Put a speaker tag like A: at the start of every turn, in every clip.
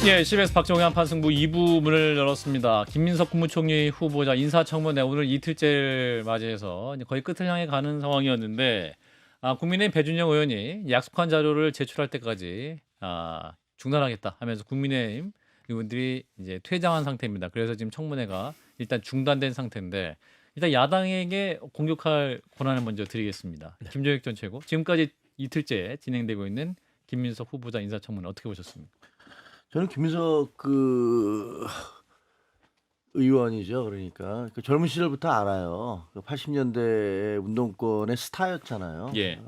A: 예, CBS 박정희 한판승부 2부 문을 열었습니다. 김민석 국무총리 후보자 인사청문회 오늘 이틀째를 맞이해서 이제 거의 끝을 향해 가는 상황이었는데 국민의힘 배준영 의원이 약속한 자료를 제출할 때까지 중단하겠다 하면서 국민의힘 의원들이 이제 퇴장한 상태입니다. 그래서 지금 청문회가 일단 중단된 상태인데 일단 야당에게 공격할 권한을 먼저 드리겠습니다.
B: 네.
A: 김종익 전 최고, 지금까지 이틀째 진행되고 있는 김민석 후보자 인사청문회 어떻게 보셨습니까?
C: 저는 김민석 의원이죠. 그러니까 그 젊은 시절부터 알아요. 80년대 운동권의 스타였잖아요.
A: 예.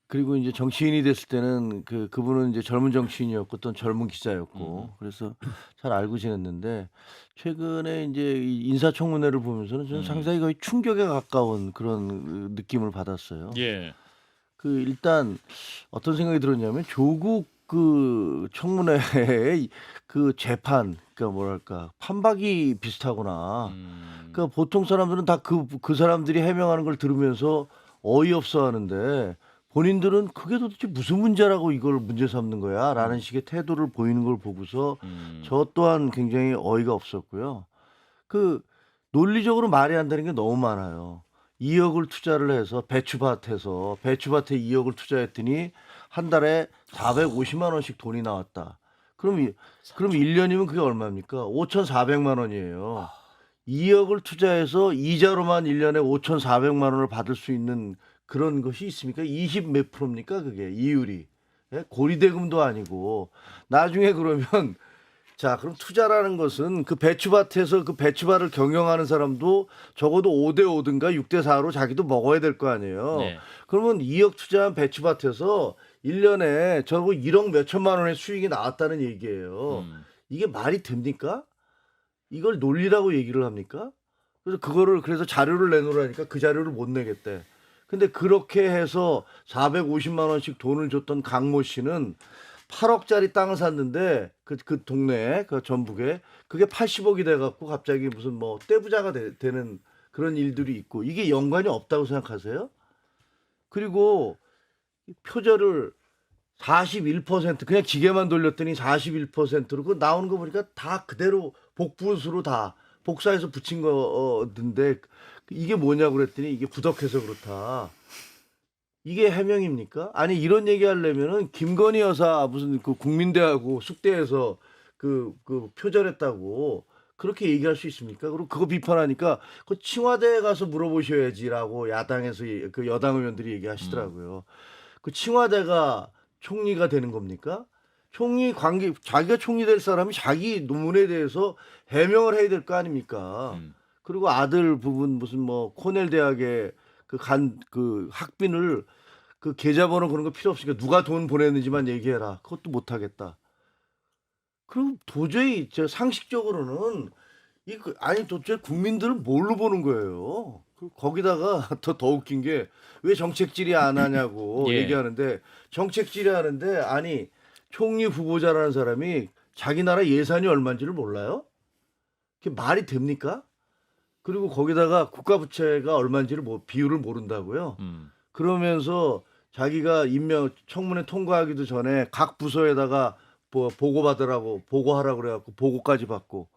C: 그리고 이제 정치인이 됐을 때는 그분은 이제 젊은 정치인이었고 또 젊은 기자였고 그래서 잘 알고 지냈는데 최근에 이제 이 인사청문회를 보면서는 저는 상당히 거의 충격에 가까운 그런 느낌을 받았어요.
A: 예.
C: 일단 어떤 생각이 들었냐면 조국 청문회의 재판, 그러니까 뭐랄까 판박이 비슷하구나. 그러니까 보통 사람들은 다 그 사람들이 해명하는 걸 들으면서 어이없어 하는데 본인들은 그게 도대체 무슨 문제라고 이걸 문제 삼는 거야? 라는 식의 태도를 보이는 걸 보고서 저 또한 굉장히 어이가 없었고요. 논리적으로 말이 안 되는 게 너무 많아요. 2억을 투자를 해서 배추밭에 2억을 투자했더니 한 달에 450만 원씩 돈이 나왔다. 그럼 1년이면 그게 얼마입니까? 5,400만 원이에요. 2억을 투자해서 이자로만 1년에 5,400만 원을 받을 수 있는 그런 것이 있습니까? 20 몇 프로입니까? 그게 이율이. 예? 고리대금도 아니고. 나중에 그러면 자, 그럼 투자라는 것은 그 배추밭에서 그 배추밭을 경영하는 사람도 적어도 5대 5든가 6대 4로 자기도 먹어야 될 거 아니에요.
A: 네.
C: 그러면 2억 투자한 배추밭에서 1년에 적어도 1억 몇 천만 원의 수익이 나왔다는 얘기예요. 이게 말이 됩니까? 이걸 논리라고 얘기를 합니까? 그래서 자료를 내놓으라니까 그 자료를 못 내겠대. 근데 그렇게 해서 450만 원씩 돈을 줬던 강모 씨는 8억짜리 땅을 샀는데 그 동네에 그 전북에 그게 80억이 돼갖고 갑자기 무슨 뭐 떼부자가 되는 그런 일들이 있고 이게 연관이 없다고 생각하세요? 그리고 표절을 41% 그냥 기계만 돌렸더니 41%로 그 나오는 거 보니까 다 그대로 복붙으로 다 복사해서 붙인 거던데 이게 뭐냐고 그랬더니 이게 부덕해서 그렇다. 이게 해명입니까? 아니 이런 얘기하려면은 김건희 여사 무슨 국민대하고 숙대에서 표절했다고 그렇게 얘기할 수 있습니까? 그리고 그거 비판하니까 그 청와대에 가서 물어보셔야지라고 야당에서 여당 의원들이 얘기하시더라고요. 그 청와대가 총리가 되는 겁니까? 자기가 총리 될 사람이 자기 논문에 대해서 해명을 해야 될 거 아닙니까? 그리고 아들 부분 무슨 뭐 코넬 대학에 학비를 계좌번호 그런 거 필요 없으니까 누가 돈 보냈는지만 얘기해라. 그것도 못 하겠다. 그럼 도저히 상식적으로는 도대체 국민들을 뭘로 보는 거예요? 거기다가 더 웃긴 게 왜 정책 질의 안 하냐고
A: 예.
C: 얘기하는데 정책 질의하는데 아니 총리 후보자라는 사람이 자기 나라 예산이 얼마인지를 몰라요? 그게 말이 됩니까? 그리고 거기다가 국가 부채가 얼마인지를 비율을 모른다고요. 그러면서 자기가 청문회 통과하기도 전에 각 부서에다가 보고하라고 그래갖고 보고까지 받고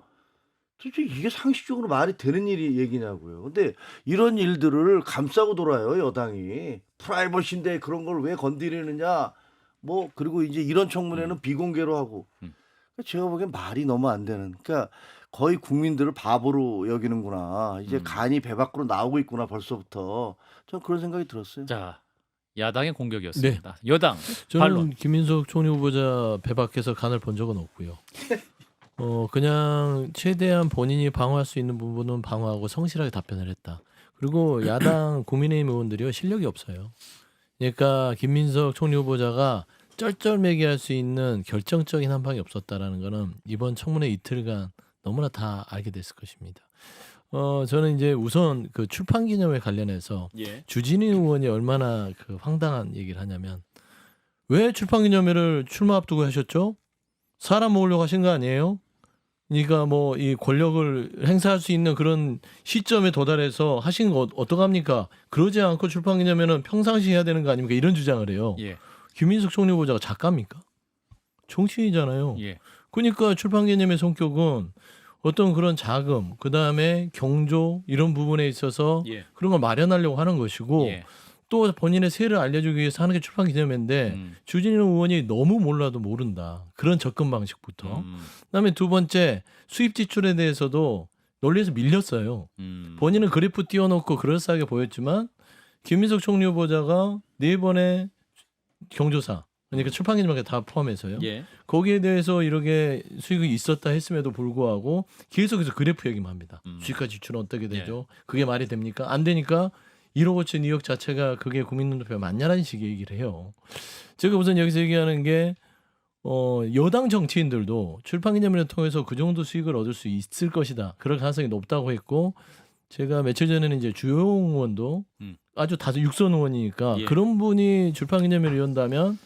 C: 도대체 이게 상식적으로 말이 되는 얘기냐고요. 근데 이런 일들을 감싸고 돌아요 여당이. 프라이버시인데 그런 걸 왜 건드리느냐. 그리고 이제 이런 청문회는 비공개로 하고. 제가 보기엔 말이 너무 안 되는. 그러니까 거의 국민들을 바보로 여기는구나. 이제 간이 배 밖으로 나오고 있구나 벌써부터. 전 그런 생각이 들었어요.
A: 자, 야당의 공격이었습니다. 여당
B: 저는
A: 반론.
B: 김민석 총리 후보자 배 밖에서 간을 본 적은 없고요. 그냥 최대한 본인이 방어할 수 있는 부분은 방어하고 성실하게 답변을 했다. 그리고 야당 국민의힘 의원들이요 실력이 없어요. 그러니까 김민석 총리 후보자가 쩔쩔매기할 수 있는 결정적인 한 방이 없었다라는 거는 이번 청문회 이틀간 너무나 다 알게 됐을 것입니다. 저는 이제 우선 그 출판 기념회 관련해서
A: 예.
B: 주진희 의원이 얼마나 황당한 얘기를 하냐면 왜 출판 기념회를 출마 앞두고 하셨죠? 사람 모으려고 하신 거 아니에요? 그러니까 뭐 이 권력을 행사할 수 있는 그런 시점에 도달해서 하신 거 어떡합니까? 그러지 않고 출판 기념회는 평상시 해야 되는 거 아닙니까? 이런 주장을 해요.
A: 예.
B: 김민석 총리 후보자가 작가입니까? 정치인이잖아요.
A: 예.
B: 그러니까 출판 개념의 성격은 어떤 그런 자금, 그 다음에 경조 이런 부분에 있어서
A: 예.
B: 그런 걸 마련하려고 하는 것이고
A: 예.
B: 또 본인의 세를 알려주기 위해서 하는 게 출판 개념인데 주진우 의원이 너무 몰라도 모른다. 그런 접근 방식부터. 그다음에 두 번째 수입 지출에 대해서도 논리에서 밀렸어요. 본인은 그래프 띄워놓고 그럴싸하게 보였지만 김민석 총리 후보자가 4번의 경조사 그러니까 출판 개념을 다 포함해서요.
A: 예.
B: 거기에 대해서 이렇게 수익이 있었다 했음에도 불구하고 계속해서 그래프 얘기만 합니다. 수익과 지출은 어떻게 되죠? 그게 말이 됩니까? 안 되니까 1억 5천 2억 자체가 그게 국민눈높이가 맞냐라는 식의 얘기를 해요. 제가 우선 여기서 얘기하는 게 여당 정치인들도 출판 기념일을 통해서 그 정도 수익을 얻을 수 있을 것이다. 그럴 가능성이 높다고 했고 제가 며칠 전에는 이제 주호영 의원도 아주 다소 육선 의원이니까
A: 예.
B: 그런 분이 출판 기념일을 연다면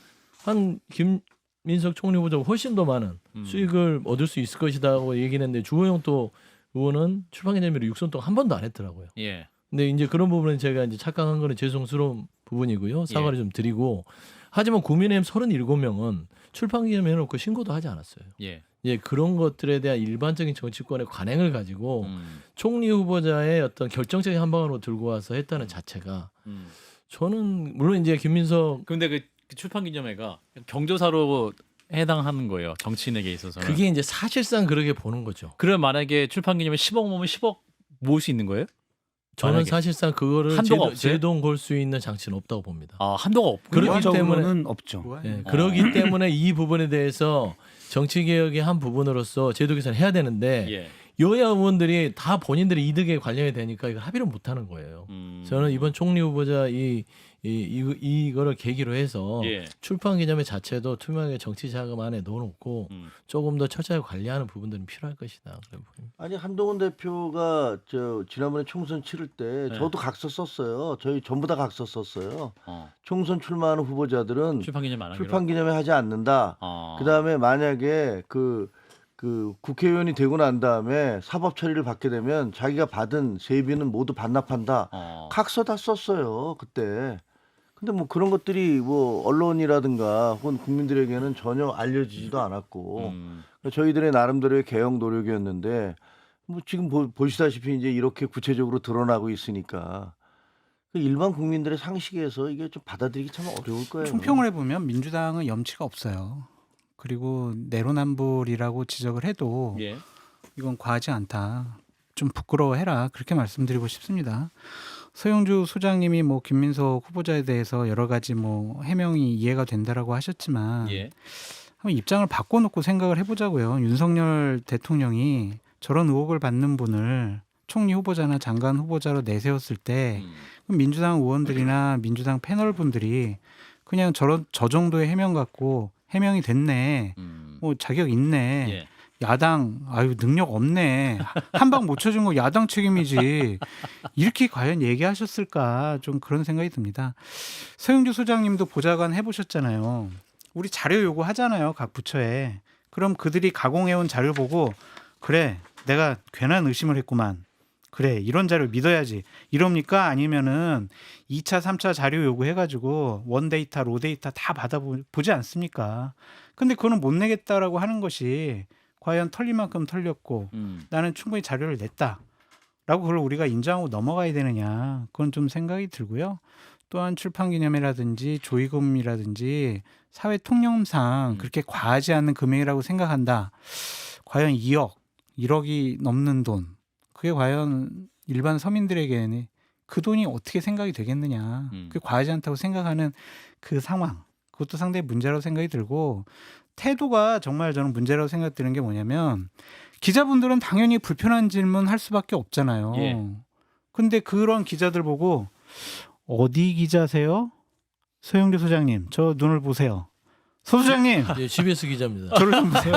B: 한 김민석 총리 후보자보다 훨씬 더 많은 수익을 얻을 수 있을 것이다고 얘기를 했는데 주호영 또 의원은 출판 기념일을 육선 동안 한 번도 안 했더라고요.
A: 예.
B: 근데 이제 그런 부분은 제가 이제 착각한 거는 죄송스러운 부분이고요. 사과를 좀 드리고 하지만 국민의힘 37명은 출판 기념일 해놓고 신고도 하지 않았어요.
A: 예.
B: 예, 그런 것들에 대한 일반적인 정치권의 관행을 가지고 총리 후보자의 어떤 결정적인 한 방으로 들고 와서 했다는 자체가 저는 물론 이제 김민석
A: 근데 그 출판 기념회가 경조사로 해당하는 거예요. 정치인에게 있어서는.
B: 그게 이제 사실상 그렇게 보는 거죠.
A: 그럼 만약에 출판 기념회 10억 모으면 10억 모을 수 있는 거예요?
B: 저는
A: 만약에.
B: 사실상 그거를
A: 한도가 없어요?
B: 제동 걸 수 있는 장치는 없다고 봅니다.
A: 아, 한도가 없고.
B: 그렇기 때문에
D: 무한적으로는 없죠.
B: 예, 그러기 때문에 이 부분에 대해서 정치 개혁의 한 부분으로서 제도 개선을 해야 되는데
A: 예.
B: 여야 의원들이 다 본인들의 이득에 관련이 되니까 이걸 합의를 못 하는 거예요. 저는 이번 총리 후보자 이거를 계기로 해서
A: 예.
B: 출판 기념회 자체도 투명하게 정치 자금 안에 넣어놓고 조금 더 철저하게 관리하는 부분들은 필요할 것이다. 그런 부분.
C: 아니 한동훈 대표가 저 지난번에 총선 치를 때
A: 네.
C: 저도 각서 썼어요. 저희 전부 다 각서 썼어요.
A: 어.
C: 총선 출마하는 후보자들은
A: 출판 기념회 안 하기로.
C: 출판 기념회 하지 않는다.
A: 어.
C: 그다음에 만약에 그 국회의원이 되고 난 다음에 사법 처리를 받게 되면 자기가 받은 세비는 모두 반납한다.
A: 어.
C: 각서 다 썼어요 그때. 근데 뭐 그런 것들이 뭐 언론이라든가 혹은 국민들에게는 전혀 알려지지도 않았고 저희들의 나름대로의 개혁 노력이었는데 뭐 지금 보시다시피 이제 이렇게 구체적으로 드러나고 있으니까 그 일반 국민들의 상식에서 이게 좀 받아들이기 참 어려울 거예요.
D: 총평을 해보면 민주당은 염치가 없어요. 그리고 내로남불이라고 지적을 해도
A: 예.
D: 이건 과하지 않다. 좀 부끄러워해라. 그렇게 말씀드리고 싶습니다. 서영주 소장님이 뭐 김민석 후보자에 대해서 여러 가지 뭐 해명이 이해가 된다라고 하셨지만
A: 예.
D: 한번 입장을 바꿔놓고 생각을 해보자고요. 윤석열 대통령이 저런 의혹을 받는 분을 총리 후보자나 장관 후보자로 내세웠을 때 그럼 민주당 의원들이나 민주당 패널 분들이 그냥 저 정도의 해명 갖고 해명이 됐네. 뭐 자격 있네.
A: 예.
D: 야당 아유 능력 없네. 한 방 못 쳐준 거 야당 책임이지. 이렇게 과연 얘기하셨을까 좀 그런 생각이 듭니다. 서영주 소장님도 보좌관 해보셨잖아요. 우리 자료 요구하잖아요. 각 부처에. 그럼 그들이 가공해온 자료 보고 그래 내가 괜한 의심을 했구만. 그래 이런 자료 믿어야지. 이럽니까? 아니면은 2차 3차 자료 요구해가지고 원데이터 로데이터 다 받아보지 않습니까? 근데 그거는 못 내겠다라고 하는 것이 과연 털릴 만큼 털렸고 나는 충분히 자료를 냈다라고 그걸 우리가 인정하고 넘어가야 되느냐 그건 좀 생각이 들고요. 또한 출판기념회라든지 조의금이라든지 사회 통념상 그렇게 과하지 않은 금액이라고 생각한다. 과연 2억, 1억이 넘는 돈 그게 과연 일반 서민들에게는 그 돈이 어떻게 생각이 되겠느냐. 그게 과하지 않다고 생각하는 그 상황 그것도 상당히 문제라고 생각이 들고 태도가 정말 저는 문제라고 생각되는 게 뭐냐면 기자분들은 당연히 불편한 질문 할 수밖에 없잖아요.
A: 예.
D: 근데 그런 기자들 보고 어디 기자세요? 서영주 소장님 저 눈을 보세요. 서 소장님
B: 예, CBS 기자입니다.
D: 저를 좀 보세요.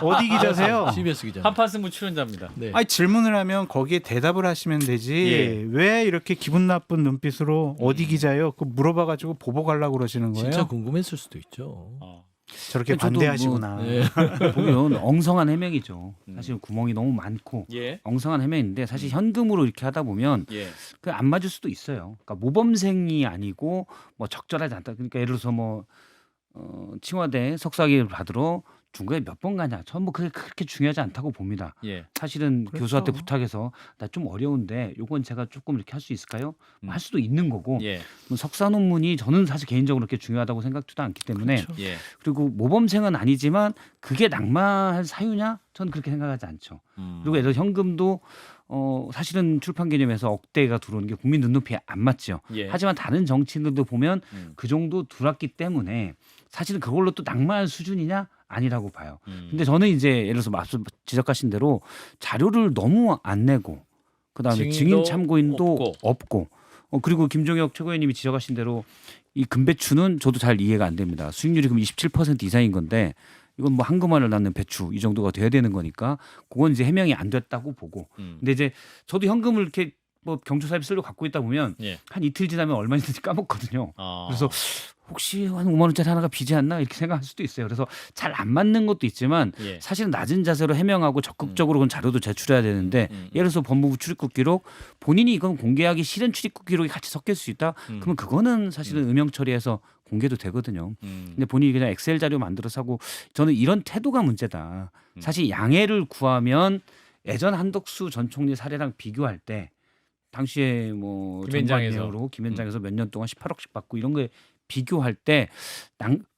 D: 어디 기자세요?
B: CBS 기자.
A: 한판 승부 출연자입니다.
B: 네.
D: 아니 질문을 하면 거기에 대답을 하시면 되지.
A: 예.
D: 왜 이렇게 기분 나쁜 눈빛으로 어디 기자요? 그 물어봐가지고 보복하려고 그러시는 거예요?
B: 진짜 궁금했을 수도 있죠.
A: 어.
D: 저렇게
E: 저도
D: 관대하시구나.
B: 네.
E: 보면 엉성한 해명이죠. 사실 구멍이 너무 많고
A: 예.
E: 엉성한 해명인데 사실 현금으로 이렇게 하다 보면
A: 예.
E: 그 안 맞을 수도 있어요. 그러니까 모범생이 아니고 뭐 적절하지 않다. 그러니까 예를 들어서 뭐 청와대 석사학위를 받으러 중간에 몇 번 가냐. 전 뭐 그게 그렇게 중요하지 않다고 봅니다.
A: 예.
E: 사실은
D: 그렇죠.
E: 교수한테 부탁해서 나 좀 어려운데 요건 제가 조금 이렇게 할 수 있을까요? 할 수도 있는 거고
A: 예.
E: 뭐 석사 논문이 저는 사실 개인적으로 그렇게 중요하다고 생각지도 않기 때문에
D: 그렇죠.
A: 예.
E: 그리고 모범생은 아니지만 그게 낙마할 사유냐? 저는 그렇게 생각하지 않죠. 그리고 예를 들어 현금도 사실은 출판 개념에서 억대가 들어오는 게 국민 눈높이에 안 맞죠.
A: 예.
E: 하지만 다른 정치인들도 보면
A: 음.
E: 그 정도 들어왔기 때문에 사실은 그걸로 또 낙마할 수준이냐? 아니라고 봐요.
A: 음.
E: 근데 저는 이제 예를 들어서 앞서 지적하신 대로 자료를 너무 안 내고 그다음에
A: 증인도
E: 증인 참고인도
A: 없고.
E: 없고 그리고 김종혁 최고위원님이 지적하신 대로 이 금배추는 저도 잘 이해가 안 됩니다. 수익률이 그럼 27% 이상인 건데 이건 뭐 한금알을 낳는 배추 이 정도가 돼야 되는 거니까 그건 이제 해명이 안 됐다고 보고 근데 이제 저도 현금을 이렇게 뭐 경조사에 쓰려고 갖고 있다 보면
A: 예.
E: 한 이틀 지나면 얼마 있는지 까먹거든요.
A: 아.
E: 그래서 혹시 한 5만 원짜리 하나가 비지 않나 이렇게 생각할 수도 있어요. 그래서 잘 안 맞는 것도 있지만
A: 예.
E: 사실은 낮은 자세로 해명하고 적극적으로 그건 자료도 제출해야 되는데 예를 들어서 법무부 출입국 기록 본인이 이건 공개하기 싫은 출입국 기록이 같이 섞일 수 있다. 그러면 그거는 사실은 음영 처리해서 공개도 되거든요. 근데 본인이 그냥 엑셀 자료 만들어서 하고 저는 이런 태도가 문제다. 사실 양해를 구하면 예전 한덕수 전 총리 사례랑 비교할 때 당시에 뭐
A: 김현장에서.
E: 전관예우로 김현장에서 몇 년 동안 18억씩 받고 이런 거에 비교할 때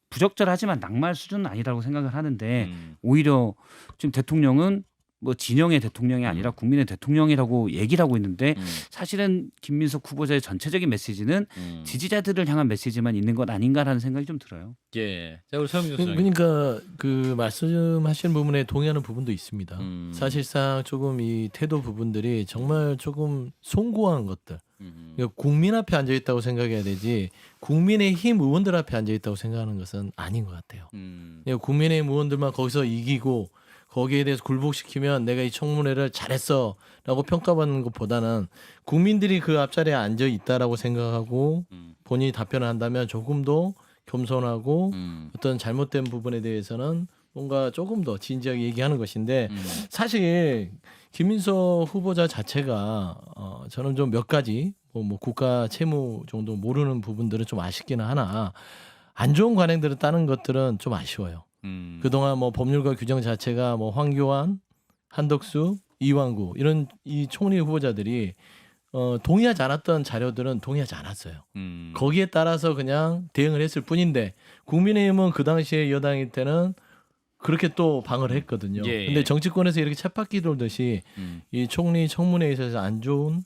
E: 부적절하지만 낙마할 수준은 아니라고 생각을 하는데 오히려 지금 대통령은 뭐 진영의 대통령이 아니라 국민의 대통령이라고 얘기를 하고 있는데 사실은 김민석 후보자의 전체적인 메시지는 지지자들을 향한 메시지만 있는 것 아닌가라는 생각이 좀 들어요.
A: 예. 자, 우리 서영준 소장님.
B: 그러니까 그 말씀하시는 부분에 동의하는 부분도 있습니다.
A: 음.
B: 사실상 조금 이 태도 부분들이 정말 조금 송구한 것들.
A: 음.
B: 그러니까 국민 앞에 앉아 있다고 생각해야 되지 국민의힘 의원들 앞에 앉아 있다고 생각하는 것은 아닌 것 같아요. 그러니까 국민의힘 의원들만 거기서 이기고 거기에 대해서 굴복시키면 내가 이 청문회를 잘했어라고 평가받는 것보다는 국민들이 그 앞자리에 앉아 있다라고 생각하고 본인이 답변을 한다면 조금 더 겸손하고 어떤 잘못된 부분에 대해서는 뭔가 조금 더 진지하게 얘기하는 것인데 사실 김민석 후보자 자체가 저는 좀 몇 가지 뭐 국가 채무 정도 모르는 부분들은 좀 아쉽기는 하나 안 좋은 관행들을 따는 것들은 좀 아쉬워요. 그동안 뭐 법률과 규정 자체가 뭐 황교안, 한덕수, 이완구 이런 이 총리 후보자들이 동의하지 않았던 자료들은 동의하지 않았어요. 거기에 따라서 그냥 대응을 했을 뿐인데 국민의힘은 그 당시에 여당일 때는 그렇게 또 방어를 했거든요.
A: 예, 예.
B: 근데 정치권에서 이렇게 쳇바퀴 돌듯이 이 총리 청문회에 있어서 안 좋은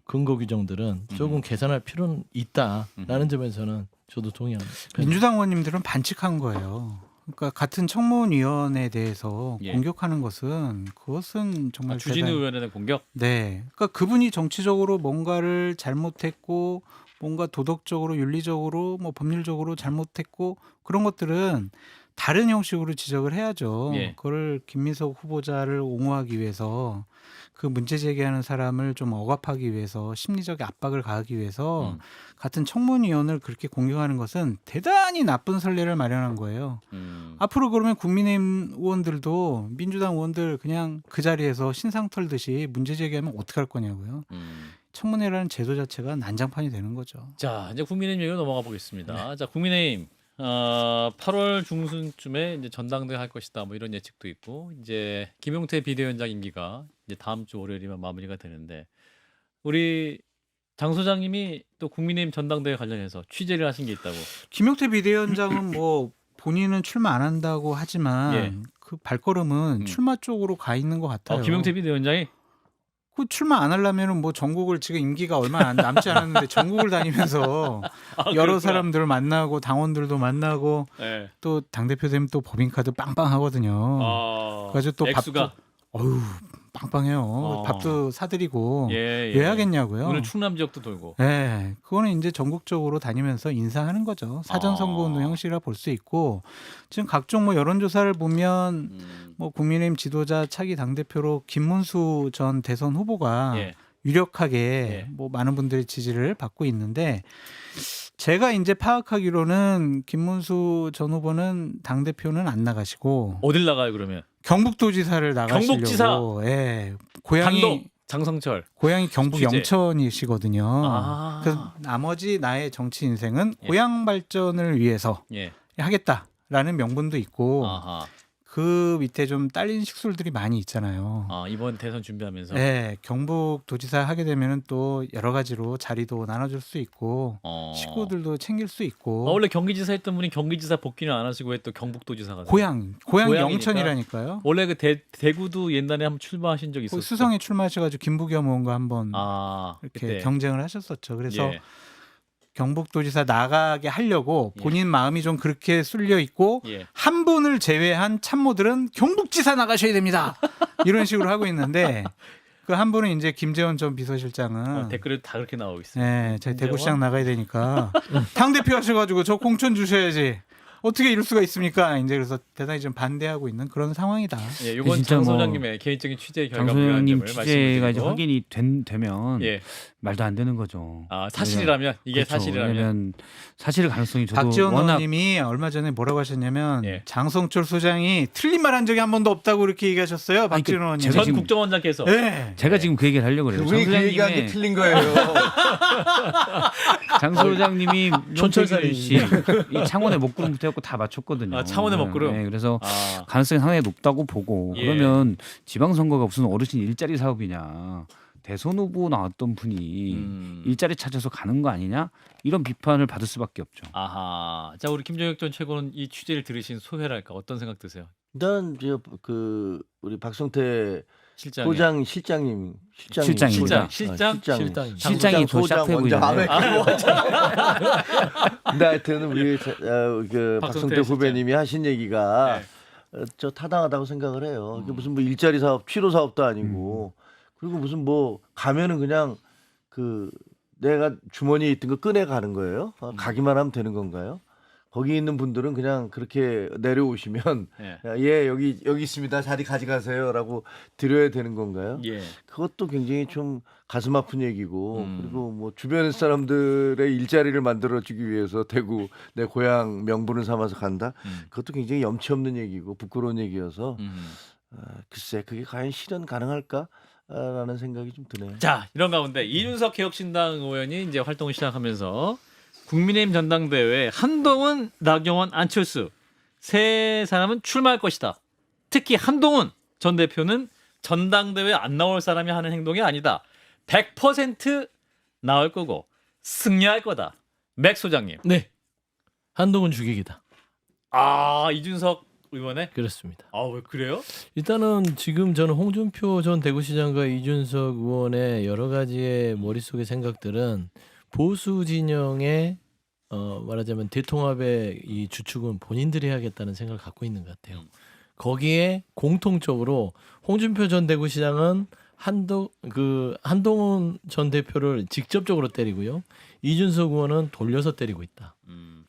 B: 근거 규정들은 조금 개선할 필요는 있다라는 점에서는 저도 동의합니다.
D: 민주당 의원님들은 반칙한 거예요. 그러니까 같은 청문위원회에 대해서
A: 예.
D: 공격하는 것은 그것은 정말
A: 주진우
D: 대단히-
A: 의원에 대한 공격.
D: 네, 그러니까 그분이 정치적으로 뭔가를 잘못했고 뭔가 도덕적으로 윤리적으로 뭐 법률적으로 잘못했고 그런 것들은 다른 형식으로 지적을 해야죠.
A: 예.
D: 그걸 김민석 후보자를 옹호하기 위해서 그 문제 제기하는 사람을 좀 억압하기 위해서 심리적 압박을 가하기 위해서 같은 청문위원을 그렇게 공격하는 것은 대단히 나쁜 선례를 마련한 거예요. 앞으로 그러면 국민의힘 의원들도 민주당 의원들 그냥 그 자리에서 신상 털듯이 문제 제기하면 어떡할 거냐고요. 청문회라는 제도 자체가 난장판이 되는 거죠.
A: 자, 이제 국민의힘 얘기로 넘어가 보겠습니다. 자, 국민의힘 8월 중순쯤에 이제 전당대회 할 것이다. 뭐 이런 예측도 있고 이제 김용태 비대위원장 임기가 이제 다음 주 월요일이면 마무리가 되는데 우리 장 소장님이 또 국민의힘 전당대회 관련해서 취재를 하신 게 있다고.
D: 김용태 비대위원장은 뭐 본인은 출마 안 한다고 하지만
A: 예.
D: 그 발걸음은 출마 쪽으로 가 있는 것 같아요.
A: 김용태 비대위원장이
D: 그 출마 안 하려면은 뭐 전국을 지금 임기가 얼마 안 남지 않았는데 전국을 다니면서 여러
A: 그렇구나.
D: 사람들을 만나고 당원들도 만나고
A: 네.
D: 또 당대표 되면 또 법인카드 빵빵하거든요. 그래가지고 또
A: 액수가
D: 밥도 어휴 빵빵해요.
A: 어.
D: 밥도 사드리고
A: 예,
D: 왜 하겠냐고요.
A: 오늘 충남 지역도 돌고.
D: 네, 그거는 이제 전국적으로 다니면서 인사하는 거죠. 사전 선거운동 형식이라 볼 수 있고 지금 각종 뭐 여론조사를 보면 뭐 국민의힘 지도자 차기 당 대표로 김문수 전 대선 후보가
A: 예.
D: 유력하게
A: 예.
D: 뭐 많은 분들의 지지를 받고 있는데 제가 이제 파악하기로는 김문수 전 후보는 당 대표는 안 나가시고
A: 어딜 나가요 그러면?
D: 경북도지사를 나가시려고.
A: 경북지사!
D: 예, 고향이
A: 강동 장성철.
D: 고향이 경북
A: 취재.
D: 영천이시거든요.
A: 아.
D: 그래서 나머지 나의 정치 인생은
A: 예.
D: 고향 발전을 위해서
A: 예.
D: 하겠다라는 명분도 있고
A: 아하.
D: 그 밑에 좀 딸린 식술들이 많이 있잖아요.
A: 아, 이번 대선 준비하면서.
D: 네, 경북도지사 하게 되면은 또 여러 가지로 자리도 나눠줄 수 있고 식구들도 챙길 수 있고.
A: 원래 경기지사 했던 분이 경기지사 복귀는 안 하시고 왜 또 경북도지사가 돼요?
D: 고향이
A: 고향이니까.
D: 영천이라니까요.
A: 원래 그 대구도 옛날에 한번 출마하신 적이
D: 거기
A: 있었어요.
D: 수성에 출마하셔가지고 김부겸 의원과 한번
A: 이렇게
D: 이렇게 경쟁을 하셨었죠. 그래서
A: 예.
D: 경북도지사 나가게 하려고
A: 예.
D: 본인 마음이 좀 그렇게 쏠려 있고
A: 예.
D: 한 분을 제외한 참모들은 경북지사 나가셔야 됩니다. 이런 식으로 하고 있는데 그 한 분은 이제 김재원 전 비서실장은
A: 댓글에 다 그렇게 나오고 있어요.
D: 네, 제가
A: 김재원?
D: 대구시장 나가야 되니까 당 대표 하셔가지고 저 공천 주셔야지. 어떻게 이럴 수가 있습니까? 이제 그래서 대단히 좀 반대하고 있는 그런 상황이다.
A: 예, 이건
E: 진짜
A: 장
E: 뭐
A: 소장님의 개인적인 취재
E: 장
A: 결과물이라는
E: 소장님
A: 점을
E: 취재가 이제
A: 말씀드리고.
E: 확인이 되면
A: 예.
E: 말도 안 되는 거죠.
A: 사실이라면 이게
E: 그렇죠.
A: 사실이라면
E: 왜냐면 사실의 가능성이 저도
D: 박지원
E: 워낙
D: 의원님이 얼마 전에 뭐라고 하셨냐면
A: 예.
D: 장성철 소장이 틀린 말 한 적이 한 번도 없다고 이렇게 얘기하셨어요. 박지원 의원님.
E: 제가
A: 전
E: 지금-
A: 국정원장께서
D: 네.
E: 제가 지금 그 얘기를 하려고 그래요.
C: 그분이 그 얘기한 게 틀린 거예요.
E: 장 소장님이
A: 촌철살인.
E: 명철균 씨이 창원의 먹구름부터 해갖고 다 맞췄거든요.
A: 창원의 먹구름.
E: 네, 그래서
A: 아,
E: 가능성이 상당히 높다고 보고
A: 예.
E: 그러면 지방선거가 무슨 어르신 일자리 사업이냐. 대선 후보 나왔던 분이 일자리 찾아서 가는 거 아니냐 이런 비판을 받을 수밖에 없죠.
A: 아하. 자, 우리 김종혁 전 최고는 이 취재를 들으신 소회랄까 어떤 생각 드세요?
C: 일단 그 우리 박성태
A: 실장.
C: 소장 실장님
E: 실장입니다.
A: 실장?
E: 실장이 더
C: 소장
E: 샤프해
C: 원장.
E: 보이잖아요.
C: 근데 하여튼 우리 그
A: 박성태
C: 박성태
A: 실장.
C: 후배님이 하신 얘기가
A: 네.
C: 저 타당하다고 생각을 해요. 이게 무슨 뭐 일자리 사업, 취로 사업도 아니고 그리고 무슨 뭐 가면은 그냥 그 내가 주머니에 있던 거 꺼내 가는 거예요. 가기만 하면 되는 건가요? 거기 있는 분들은 그냥 그렇게 내려오시면
A: 예.
C: 예 여기 있습니다. 자리 가져가세요라고 드려야 되는 건가요?
A: 예.
C: 그것도 굉장히 좀 가슴 아픈 얘기고 그리고 뭐 주변 사람들의 일자리를 만들어주기 위해서 대구 내 고향 명분을 삼아서 간다. 그것도 굉장히 염치 없는 얘기고 부끄러운 얘기여서 글쎄 그게 과연 실현 가능할까? 라는 생각이 좀 드네요.
A: 자, 이런 가운데 이준석 개혁신당 의원이 이제 활동을 시작하면서 국민의힘 전당대회에 한동훈, 나경원, 안철수 세 사람은 출마할 것이다. 특히 한동훈 전 대표는 전당대회에 안 나올 사람이 하는 행동이 아니다. 100% 나올 거고 승리할 거다. 맥 소장님.
B: 네. 한동훈 주객이다.
A: 이준석 의원의?
B: 그렇습니다.
A: 왜 그래요?
B: 일단은 지금 저는 홍준표 전 대구시장과 이준석 의원의 여러 가지의 머릿속의 생각들은 보수 진영의 말하자면 대통합의 이 주축은 본인들이 해야겠다는 생각을 갖고 있는 것 같아요. 거기에 공통적으로 홍준표 전 대구시장은 한동훈 전 대표를 직접적으로 때리고요. 이준석 의원은 돌려서 때리고 있다.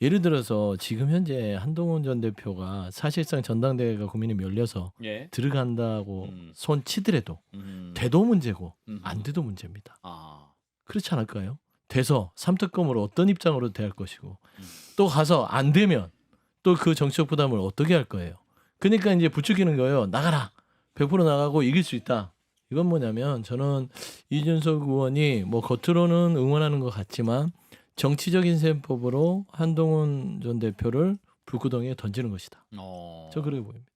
B: 예를 들어서 지금 현재 한동훈 전 대표가 사실상 전당대회가 국민이 열려서
A: 예.
B: 들어간다고 손 치더라도 돼도 문제고 안 돼도 문제입니다. 그렇지 않을까요? 돼서 삼특검으로 어떤 입장으로 대할 것이고 또 가서 안 되면 또 그 정치적 부담을 어떻게 할 거예요. 그러니까 이제 부추기는 거예요. 나가라. 100% 나가고 이길 수 있다. 이건 뭐냐면 저는 이준석 의원이 뭐 겉으로는 응원하는 것 같지만 정치적인 셈법으로 한동훈 전 대표를 불구덩이에 던지는 것이다. 저 그렇게 보입니다.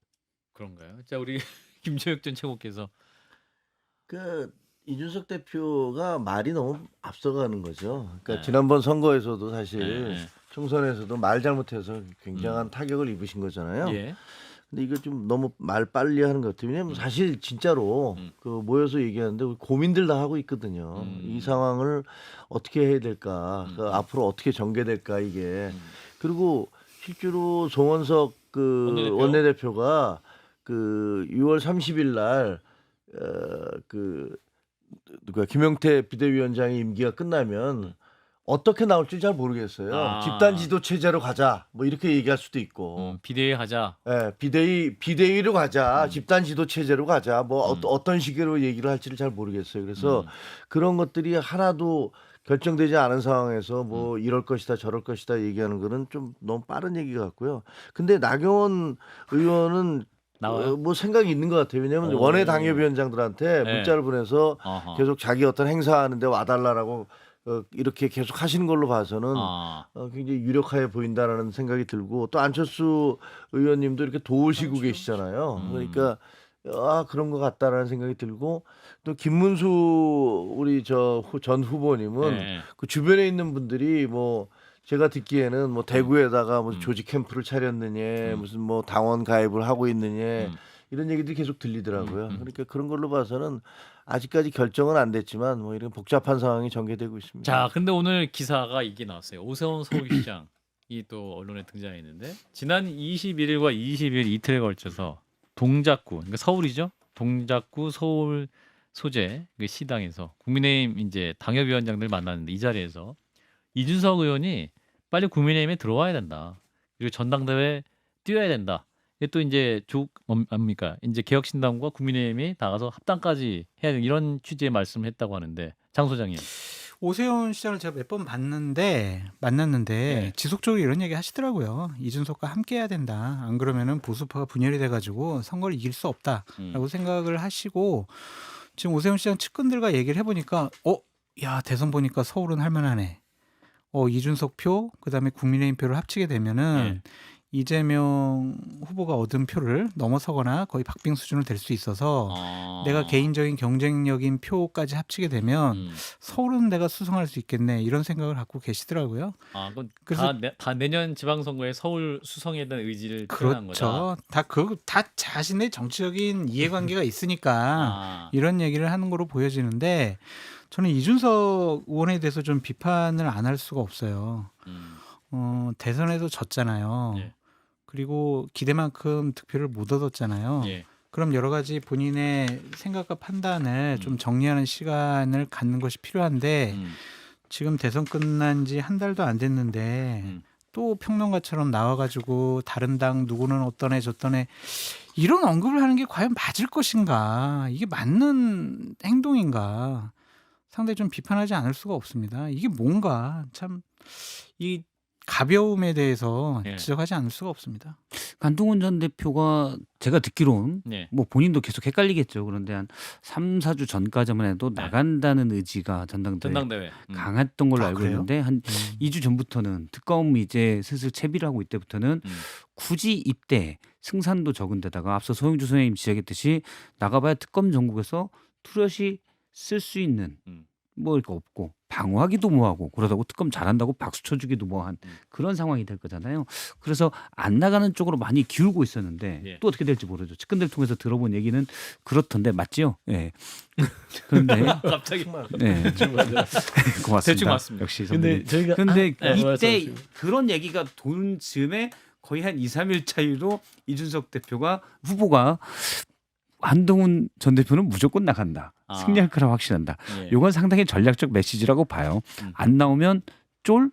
A: 그런가요? 자, 우리 김종혁 전 최고께서
C: 그 이준석 대표가 말이 너무 앞서가는 거죠. 그러니까
A: 네.
C: 지난번 선거에서도 사실
A: 네.
C: 총선에서도 말 잘못해서 굉장한 타격을 입으신 거잖아요.
A: 예.
C: 근데 이거 좀 너무 말 빨리 하는 것 같아요. 왜냐면 사실 진짜로 그 모여서 얘기하는데 우리 고민들 다 하고 있거든요. 이 상황을 어떻게 해야 될까? 그 앞으로 어떻게 전개될까 이게. 그리고 실제로 송원석 그
A: 원내대표?
C: 원내대표가 그 6월 30일 날 그 누가 김용태 비대위원장의 임기가 끝나면 어떻게 나올지 잘 모르겠어요. 집단 지도 체제로 가자. 뭐 이렇게 얘기할 수도 있고.
A: 비대위 하자.
C: 예, 비대위로 가자. 집단 지도 체제로 가자. 뭐 어떤 식으로 얘기를 할지를 잘 모르겠어요. 그래서 그런 것들이 하나도 결정되지 않은 상황에서 뭐 이럴 것이다 저럴 것이다 얘기하는 거는 좀 너무 빠른 얘기 같고요. 근데 나경원 의원은
A: 나와요?
C: 뭐 생각이 있는 것 같아요. 왜냐하면
A: 오.
C: 원외 당협위원장들한테
A: 네.
C: 문자를 보내서
A: 어허.
C: 계속 자기 어떤 행사하는데 와달라라고 이렇게 계속 하시는 걸로 봐서는
A: 아.
C: 굉장히 유력해 보인다라는 생각이 들고 또 안철수 의원님도 이렇게 도우시고 계시잖아요. 그러니까 그런 것 같다라는 생각이 들고 또 김문수 우리 전 후보님은
A: 네.
C: 그 주변에 있는 분들이 뭐 제가 듣기에는 뭐 대구에다가 무슨 조직 캠프를 차렸느냐 무슨 뭐 당원 가입을 하고 있느냐 이런 얘기들이 계속 들리더라고요. 그러니까 그런 걸로 봐서는 아직까지 결정은 안 됐지만 뭐 이런 복잡한 상황이 전개되고 있습니다.
A: 자, 근데 오늘 기사가 이게 나왔어요. 오세훈 서울시장이 또 언론에 등장했는데 지난 21일과 20일 이틀에 걸쳐서 동작구, 그러니까 서울이죠. 동작구 서울 소재 그 시당에서 국민의힘 이제 당협위원장들 만났는데 이 자리에서 이준석 의원이 빨리 국민의힘에 들어와야 된다. 그리고 전당대회 뛰어야 된다. 이게 또 이제 뭡니까? 이제 개혁신당과 국민의힘이 나가서 합당까지 해야 되는 이런 취지의 말씀을 했다고 하는데 장 소장님.
D: 오세훈 시장을 제가 몇 번 만났는데
A: 네.
D: 지속적으로 이런 얘기 하시더라고요. 이준석과 함께 해야 된다. 안 그러면은 보수파가 분열이 돼가지고 선거를 이길 수 없다라고 생각을 하시고 지금 오세훈 시장 측근들과 얘기를 해보니까 야 대선 보니까 서울은 할만하네. 이준석 표 그다음에 국민의힘 표를 합치게 되면은 이재명 후보가 얻은 표를 넘어서거나 거의 박빙 수준을 될 수 있어서 내가 개인적인 경쟁력인 표까지 합치게 되면 서울은 내가 수성할 수 있겠네 이런 생각을 갖고 계시더라고요.
A: 그건
D: 그래서
A: 다 내년 지방선거에 서울 수성에 대한 의지를 표현한 거다.
D: 그렇죠. 다 자신의 정치적인 이해관계가 있으니까 이런 얘기를 하는 거로 보여지는데 저는 이준석 의원에 대해서 좀 비판을 안 할 수가 없어요. 대선에서 졌잖아요.
A: 예.
D: 그리고 기대만큼 득표를 못 얻었잖아요.
A: 예.
D: 그럼 여러 가지 본인의 생각과 판단을 좀 정리하는 시간을 갖는 것이 필요한데 지금 대선 끝난 지 한 달도 안 됐는데 또 평론가처럼 나와가지고 다른 당 누구는 어떤 애 저떤 애 이런 언급을 하는 게 과연 맞을 것인가? 이게 맞는 행동인가? 상당히 좀 비판하지 않을 수가 없습니다. 이게 뭔가 참 이 가벼움에 대해서
A: 예.
D: 지적하지 않을 수가 없습니다.
E: 안동훈 전 대표가 제가 듣기론
A: 네.
E: 뭐 본인도 계속 헷갈리겠죠. 그런데 한 3, 4주 전까지만 해도
A: 네.
E: 나간다는 의지가 전당대회
A: 전당대회.
E: 강했던 걸로 알고
D: 그래요?
E: 있는데 한 2주 전부터는 특검이 이제 슬슬 채비를 하고 이때부터는 굳이 이때 승산도 적은 데다가 앞서 소영주 선생님 지적했듯이 나가봐야 특검 전국에서 뚜렷이 쓸 수 있는 뭐 이렇게 없고 방어하기도 뭐하고 그러다고 특검 잘한다고 박수 쳐주기도 뭐한 그런 상황이 될 거잖아요. 그래서 안 나가는 쪽으로 많이 기울고 있었는데
A: 예.
E: 또 어떻게 될지 모르죠. 측근들 통해서 들어본 얘기는 그렇던데 맞지요? 예. 그런데
A: 갑자기
E: 네. 고맙습니다.
A: 대충 맞습니다.
E: 역시
B: 근데
E: 선배님.
B: 저희가
E: 근데 이때
B: 말씀하시고.
E: 그런 얘기가 돈 즈음에 거의 한 2, 3일 차이로 이준석 대표가 후보가 한동훈 전 대표는 무조건 나간다. 승리할 거라 확신한다.
A: 예.
E: 이건 상당히 전략적 메시지라고 봐요. 안 나오면 쫄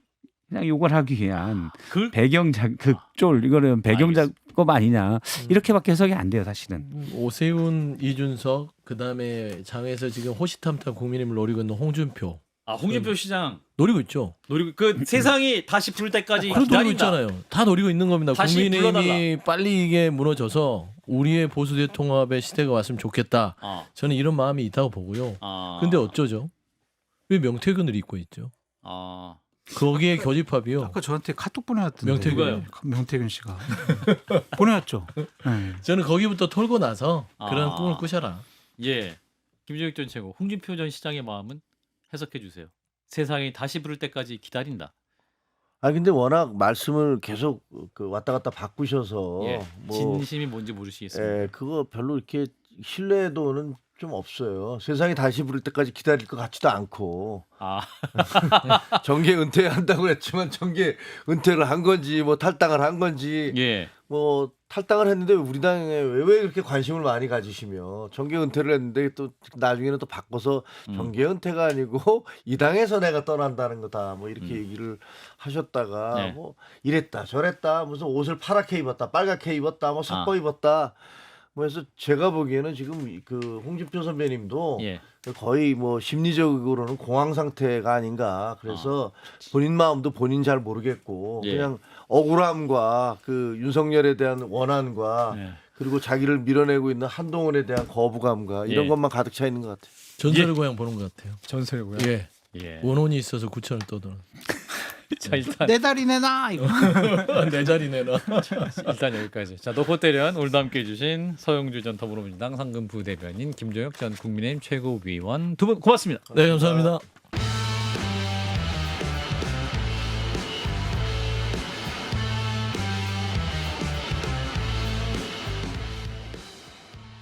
E: 그냥 요걸 하기 위한 배경 작극쫄 이거는 배경 작업 아니냐 이렇게밖에 해석이 안 돼요 사실은.
B: 오세훈, 이준석, 그다음에 장에서 지금 호시탐탐 국민의힘을 노리고 있는 홍준표
A: 홍준표 시장
B: 노리고 있죠.
A: 노리고 그 세상이 다시 부를 때까지
B: 그걸 노리고
A: 기다린다.
B: 있잖아요. 다 노리고 있는 겁니다.
A: 다시
B: 국민의힘이 빨리 이게 무너져서 우리의 보수 대통합의 시대가 왔으면 좋겠다. 저는 이런 마음이 있다고 보고요. 근데 어쩌죠? 왜 명태균을 입고 있죠? 거기에 교집합이요.
D: 아까 저한테 카톡 보내왔던데.
B: 명태균이요?
D: 명태균 씨가 보내왔죠. 네.
B: 저는 거기부터 털고 나서 그런 꿈을 꾸셔라.
A: 예. 김정익 전 최고, 홍준표 전 시장의 마음은 해석해 주세요. 세상이 다시 부를 때까지 기다린다.
C: 근데 워낙 말씀을 계속 그 왔다 갔다 바꾸셔서
A: 예.
C: 뭐
A: 진심이 뭔지 모르시겠습니다.
C: 그거 별로 이렇게 신뢰도는 좀 없어요. 세상이 다시 부를 때까지 기다릴 것 같지도 않고 정계 은퇴한다고 했지만 정계 은퇴를 한 건지 뭐 탈당을 한 건지
A: 예.
C: 뭐 탈당을 했는데 우리 당에 왜 그렇게 관심을 많이 가지시며 정계 은퇴를 했는데 또 나중에는 또 바꿔서 정계 은퇴가 아니고 이 당에서 내가 떠난다는 거다 뭐 이렇게 얘기를 하셨다가
A: 네.
C: 뭐 이랬다 저랬다 무슨 옷을 파랗게 입었다 빨갛게 입었다 뭐 섞어 입었다 뭐 해서 제가 보기에는 지금 그 홍준표 선배님도
A: 예.
C: 거의 뭐 심리적으로는 공황 상태가 아닌가. 그래서 본인 마음도 본인 잘 모르겠고
A: 예.
C: 그냥 억울함과 그 윤석열에 대한 원한과
A: 예.
C: 그리고 자기를 밀어내고 있는 한동훈에 대한 거부감과 이런
A: 예.
C: 것만 가득 차 있는 것 같아요.
B: 전설의 고향 보는 것 같아요.
A: 전설이고요.
B: 예.
A: 예.
B: 원혼이 있어서 9천을 떠드는.
A: 자 일단
D: 내 다리 내놔 이거.
B: 내 자리 내놔.
A: 일단 여기까지. 자 노포대련 오늘도 함께해 주신 서영주 전 더불어민주당 상근부 대변인 김종혁 전 국민의힘 최고위원 두 분 고맙습니다.
B: 네, 감사합니다.